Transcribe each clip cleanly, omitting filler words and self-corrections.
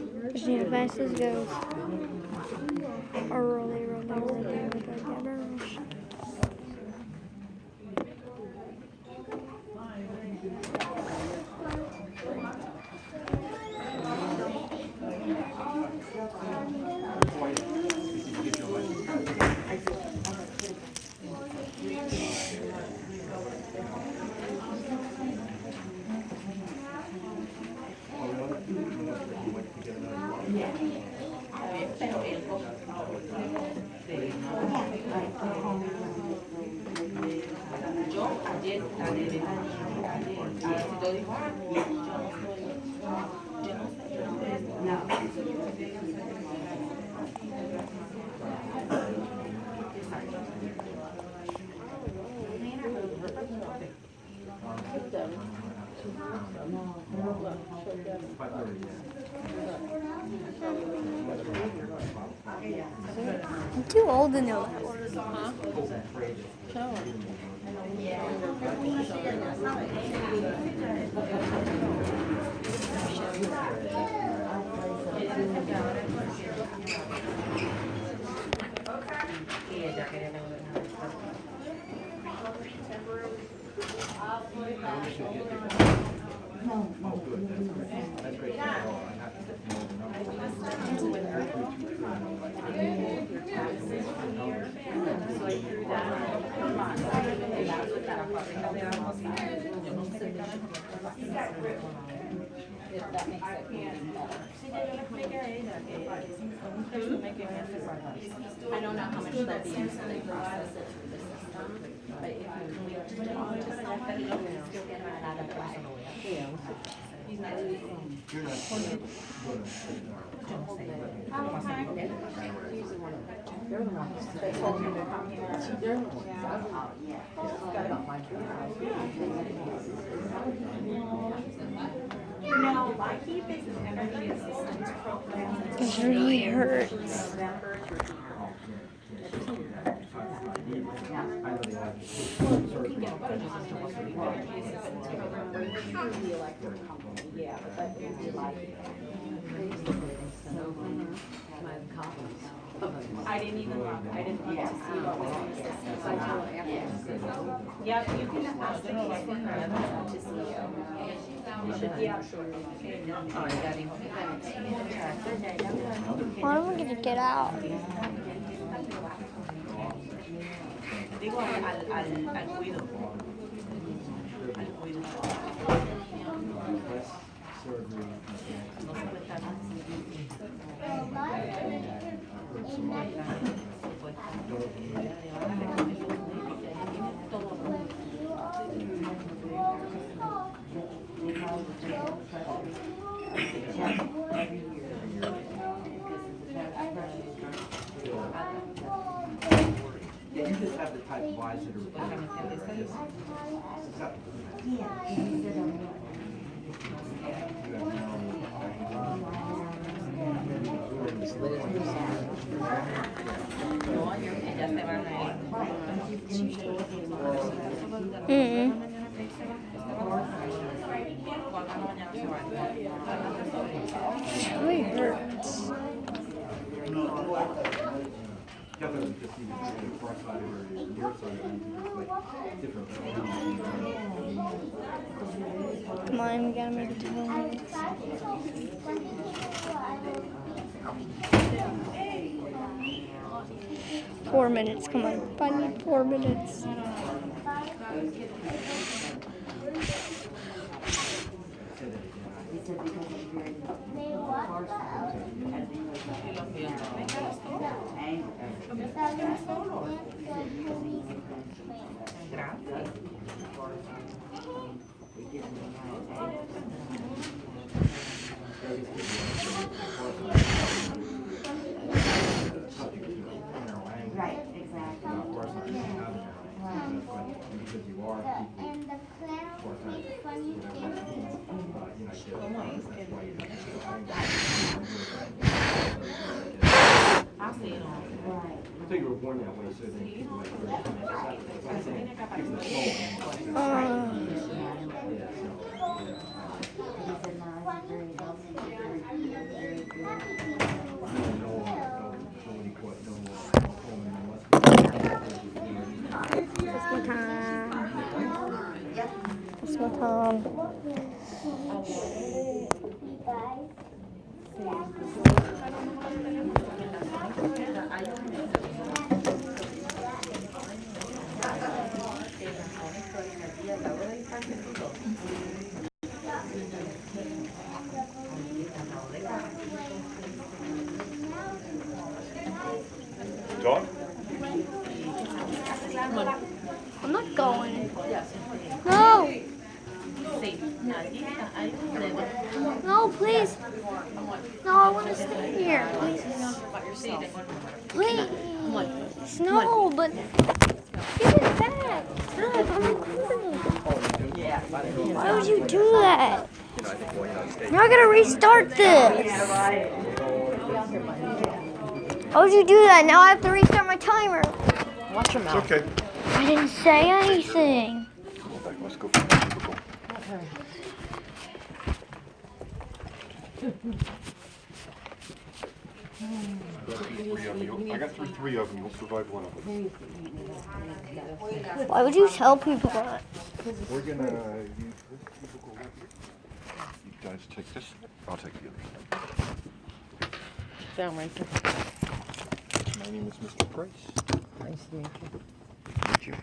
Virginia Vasquez goes early. I'm too old to know that word. I don't know how much they'll be until they process it through the system, but if you put it on to somebody, you can still get that out of the way. No, my keep is an energy assistance program. This really hurts. Yeah, but that would be like. I didn't even look, I didn't look to see what was in the system, so I told her after. Yeah, you can ask the case for her to see you. Yeah, sure. Why am I gonna get out? Digo al cuido. Al cuido. Yeah, you just have the type of eyes that It really hurts. definitely just even the far side or your side like different. Come on, we gotta make it to 2 minutes. 4 minutes, come on. I need 4 minutes. Right, exactly. Because you are And the clown, funny thing I think you were born that way, so then people like He's a very healthy, very good. Dog? I'm not going. No. No, please. No, I want to stay here. Please. Please. No, but give it back. Stop. I'm recording. Why would you do that? Now I gotta restart this. Why would you do that? Now I have to restart my timer. Watch your mouth. Okay. I didn't say anything. Let's go for the typical. I got three of them. You'll survive one of them. Why would you tell people that? We're gonna use this cubicle right here. You guys take this. I'll take the other. Down right there. My name is Mr. Price. Nice to meet you. Meet you.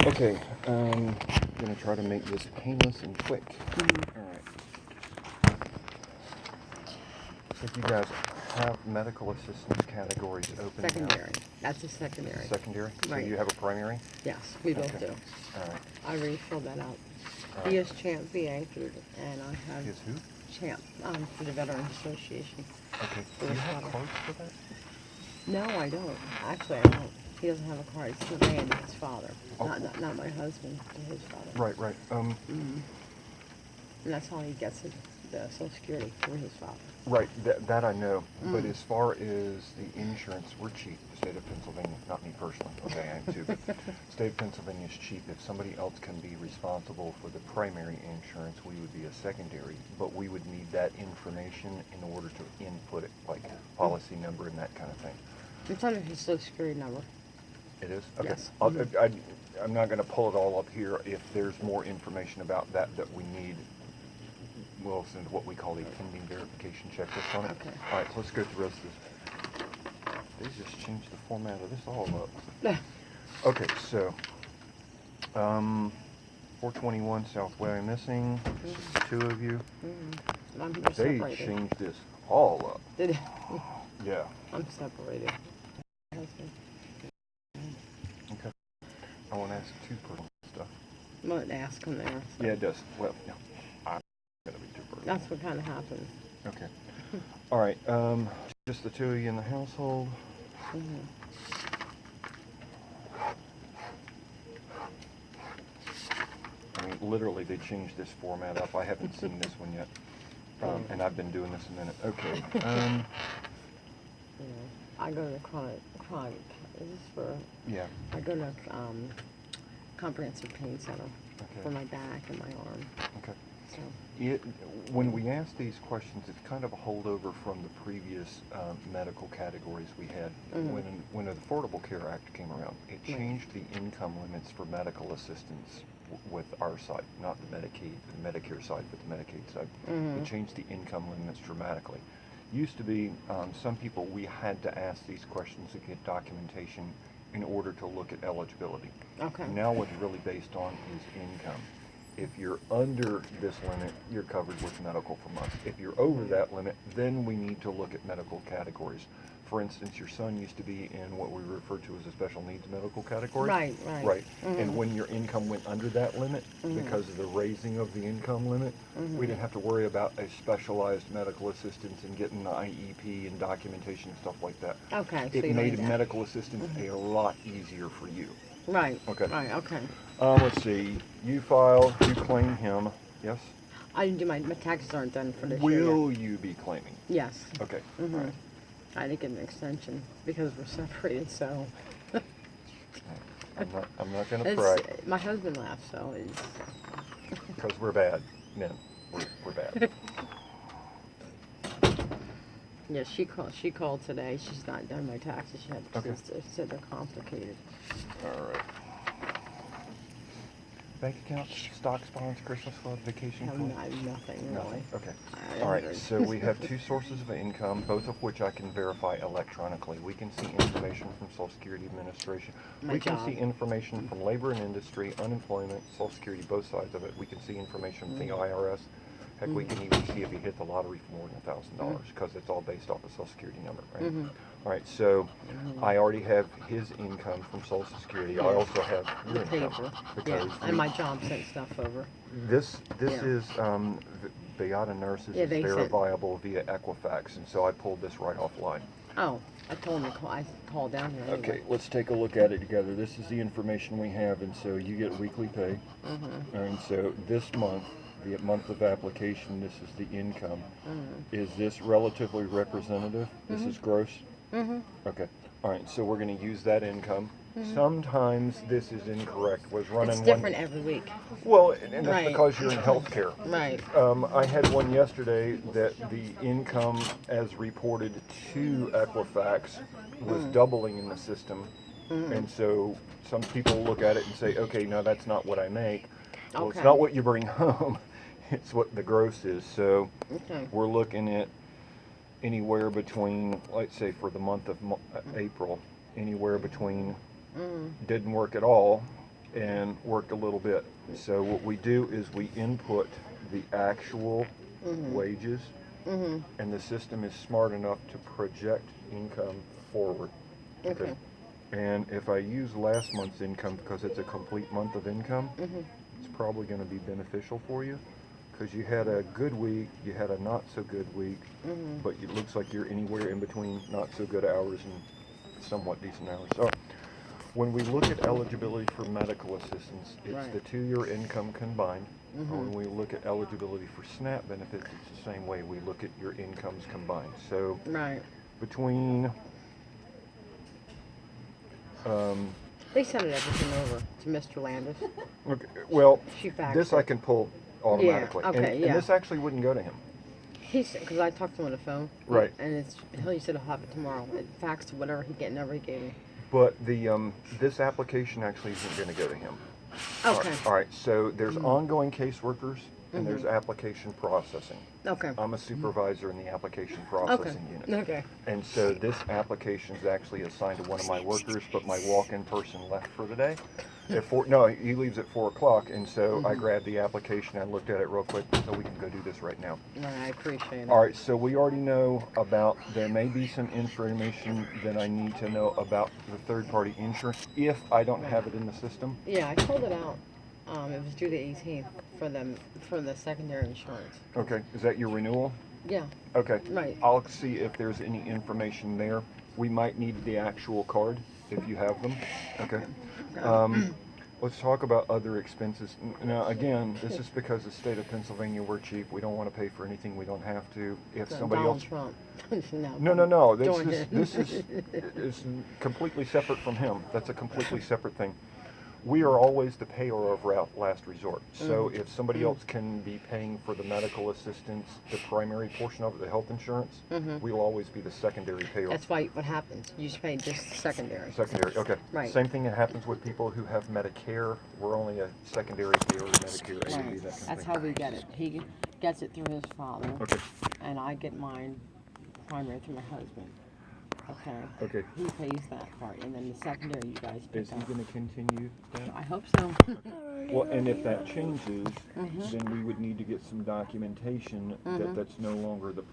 Okay, gonna try to make this painless and quick. All right. If you guys have medical assistance categories open now. Secondary. That's a secondary. Secondary? So Right. you have a primary? Yes, we both Okay. do. All right. I already filled that out. All He right. is Champ VA through, and I have Is who? Champ for the Veterans Association. Okay. For Do you his have father. cards for that? No, I don't. Actually, I don't. He doesn't have a card. It's to Randy, his father. Oh. Not my husband, to his father. Right, right. And that's how he gets the Social Security through his father. Right, that I know. But as far as the insurance, we're cheap. The state of Pennsylvania, not me personally, okay, I am too. But state of Pennsylvania is cheap. If somebody else can be responsible for the primary insurance, we would be a secondary. But we would need that information in order to input it, like policy number and that kind of thing. It's under his Social Security number. It is? Okay. Yes. I'm not going to pull it all up here. If there's more information about that we need, we'll send what we call a pending verification checklist on it. Okay. All right, so let's go through the rest of this. They just changed the format of this all up. Okay, so 421 South Way missing. This is the two of you. I'm They separated. changed this all up. Did Yeah. I'm separated. Husband. Okay. I want to ask two personal stuff. I'm gonna ask him there. So. Yeah, it does. Well, yeah. I'm going to be too personal. That's what kind of happened. Okay. All right. Just the two of you in the household. I mean, literally, they changed this format up. I haven't seen this one yet, and I've been doing this a minute. Okay. I go to chronic. Is this for? Yeah. I go to comprehensive pain center Okay. for my back and my arm. Okay. So When we ask these questions, it's kind of a holdover from the previous medical categories we had. When the Affordable Care Act came around, it changed the income limits for medical assistance with our side, not the Medicare side, but the Medicaid side. It changed the income limits dramatically. Used to be, some people, we had to ask these questions to get documentation in order to look at eligibility. okay. Now what's really based on is income. If you're under this limit, you're covered with medical from us. If you're over that limit, then we need to look at medical categories. For instance, your son used to be in what we refer to as a special needs medical category. Right. Right. And when your income went under that limit, because of the raising of the income limit, we didn't have to worry about a specialized medical assistance and getting the IEP and documentation and stuff like that. Okay. So It you made like that. medical assistance a lot easier for you. Right. Okay. Right. Okay. Let's see. You file, you claim him. Yes? I didn't do my taxes aren't done for this year yet. Will you be claiming? Yes. Okay. All right. I didn't get an extension because we're separated. So I'm not going to it's, pry my husband laughed. So it's because we're bad men. We're bad. yeah. She called today. She's not done my taxes yet. Okay. She said they're complicated. All right. Bank accounts, stocks, bonds, Christmas club, vacation Have club? nothing really. Nothing. Okay. I All right. haven't. So we have two sources of income, both of which I can verify electronically. We can see information from Social Security Administration. My We can job. see information from labor and industry, unemployment, Social Security, both sides of it. We can see information from the IRS. Heck, we can even see if you hit the lottery for more than $1,000 because it's all based off a Social Security number, right? All right, so I already have his income from Social Security. I also have your The income paper. because Yeah, and my job sent stuff over. this Yeah. is Beata Nurses Yeah, is they sent- verifiable via Equifax, and so I pulled this right offline. Oh, I told him to call. I called down here. Anyway. Okay, let's take a look at it together. This is the information we have, and so you get weekly pay. And so this month, the month of application, this is the income. Is this relatively representative? This is gross? Okay. All right, so we're going to use that income. Sometimes this is incorrect. Was running It's different every week. Well, and that's Right. because you're in healthcare. Right. I had one yesterday that the income as reported to Equifax was doubling in the system. And so some people look at it and say, okay, no, that's not what I make. Well, it's Okay. not what you bring home. It's what the gross is. So Okay. we're looking at anywhere between, let's say for the month of April, anywhere between didn't work at all and worked a little bit. So what we do is we input the actual wages, and the system is smart enough to project income forward. Okay. And if I use last month's income because it's a complete month of income, it's probably going to be beneficial for you because you had a good week, you had a not so good week, but it looks like you're anywhere in between not so good hours and somewhat decent hours. So when we look at eligibility for medical assistance, it's Right. the 2-year income combined. When we look at eligibility for SNAP benefits, it's the same way. We look at your incomes combined. So Right. between They sent everything over to Mr. Landis. okay, well, She faxed this it. I can pull automatically. okay, and yeah. this actually wouldn't go to him. He's because I talked to him on the phone. Right. And he said he'll have it tomorrow. It faxed whatever number he gave me. But the this application actually isn't going to go to him. Okay. All right. So there's ongoing caseworkers and there's application processing. Okay. I'm a supervisor in the application processing unit. Okay. And so this application is actually assigned to one of my workers, but my walk-in person left for the day. No, he leaves at 4 o'clock, and so I grabbed the application, I looked at it real quick, so we can go do this right now. Right, I appreciate it. All right, so we already know about, there may be some information that I need to know about the third-party insurance if I don't have it in the system. Yeah, I pulled it out. It was due the 18th for the secondary insurance. Okay, is that your renewal? Yeah. Okay. Right. I'll see if there's any information there. We might need the actual card if you have them. Okay. Let's talk about other expenses. Now, again, this is because the state of Pennsylvania, we're cheap. We don't want to pay for anything we don't have to. If somebody Donald else... Trump. No. Join This is completely separate from him. That's a completely separate thing. We are always the payer of last resort. So if somebody else can be paying for the medical assistance, the primary portion of it, the health insurance, we'll always be the secondary payer. That's why what happens. You just pay just secondary. Secondary, okay. Right. Same thing that happens with people who have Medicare. We're only a secondary payer of Medicare, AAD, Right. that kind That's of how thing. we get it. He gets it through his father, Okay, and I get mine primary through my husband. Okay. okay. He pays that part, and then the secondary you guys pick Is he up. gonna continue that? I hope so. Well, and if that changes, then we would need to get some documentation that that's no longer the